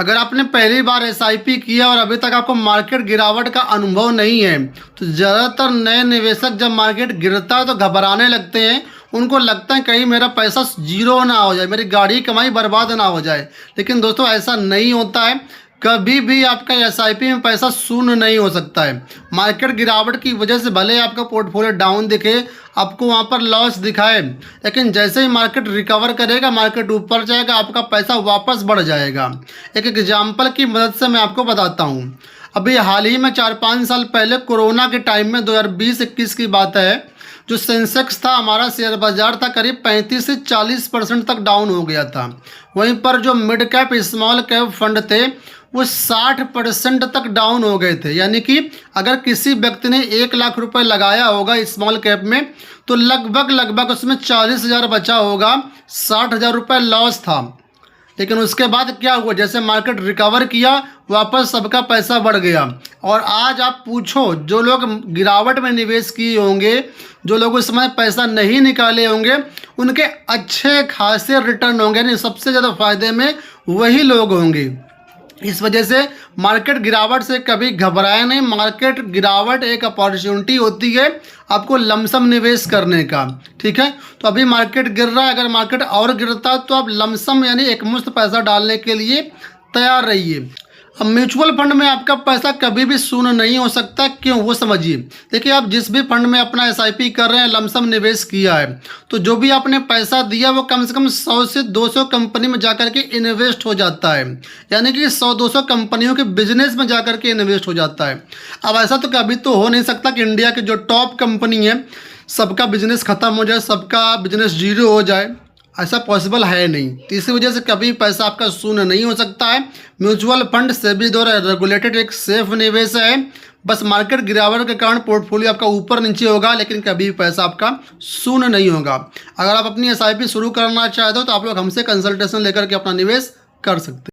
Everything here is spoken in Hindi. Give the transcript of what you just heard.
अगर आपने पहली बार एसआईपी किया और अभी तक आपको मार्केट गिरावट का अनुभव नहीं है तो ज़्यादातर नए निवेशक जब मार्केट गिरता है तो घबराने लगते हैं। उनको लगता है कहीं मेरा पैसा जीरो ना हो जाए, मेरी गाड़ी की कमाई बर्बाद ना हो जाए। लेकिन दोस्तों ऐसा नहीं होता है, कभी भी आपका एसआईपी में पैसा शून्य नहीं हो सकता है। मार्केट गिरावट की वजह से भले आपका पोर्टफोलियो डाउन दिखे, आपको वहाँ पर लॉस दिखाए, लेकिन जैसे ही मार्केट रिकवर करेगा, मार्केट ऊपर जाएगा, आपका पैसा वापस बढ़ जाएगा। एक एग्जाम्पल की मदद से मैं आपको बताता हूँ। अभी हाल ही में 4-5 साल पहले कोरोना के टाइम में 2020-21 की बात है, जो सेंसेक्स था हमारा शेयर बाजार था करीब 35 से 40% तक डाउन हो गया था। वहीं पर जो mid cap small cap fund थे वो 60% तक डाउन हो गए थे। यानी कि अगर किसी व्यक्ति ने 1 लाख रुपए लगाया होगा स्मॉल कैप में तो लगभग उसमें 40,000 बचा होगा, 60,000 रुपये लॉस था। लेकिन उसके बाद क्या हुआ, जैसे मार्केट रिकवर किया वापस सबका पैसा बढ़ गया। और आज आप पूछो, जो लोग गिरावट में निवेश किए होंगे, जो लोग उस समय पैसा नहीं निकाले होंगे, उनके अच्छे खासे रिटर्न होंगे, यानी सबसे ज़्यादा फायदे में वही लोग होंगे। इस वजह से मार्केट गिरावट से कभी घबराए नहीं। मार्केट गिरावट एक अपॉर्चुनिटी होती है आपको लमसम निवेश करने का, ठीक है। तो अभी मार्केट गिर रहा है, अगर मार्केट और गिरता तो आप लमसम यानी एकमुश्त पैसा डालने के लिए तैयार रहिए। अब म्यूचुअल फंड में आपका पैसा कभी भी शून्य नहीं हो सकता, क्यों वो समझिए। देखिए, आप जिस भी फंड में अपना एसआईपी कर रहे हैं, लमसम निवेश किया है, तो जो भी आपने पैसा दिया वो कम से कम 100 से 200 कंपनी में जाकर के इन्वेस्ट हो जाता है। यानी कि 100-200 कंपनियों के बिजनेस में जाकर के इन्वेस्ट हो जाता है। अब ऐसा तो कभी तो हो नहीं सकता कि इंडिया की जो टॉप कंपनी है सबका बिजनेस खत्म हो जाए, सबका बिजनेस जीरो हो जाए, ऐसा पॉसिबल है नहीं। तो इसी वजह से कभी पैसा आपका शून्य नहीं हो सकता है। म्यूचुअल फंड सेबी द्वारा रेगुलेटेड एक सेफ निवेश है। बस मार्केट गिरावट के कारण पोर्टफोलियो आपका ऊपर नीचे होगा, लेकिन कभी पैसा आपका शून्य नहीं होगा। अगर आप अपनी एसआईपी शुरू करना चाहते हो तो आप लोग हमसे कंसल्टेशन लेकर के अपना निवेश कर सकते हैं।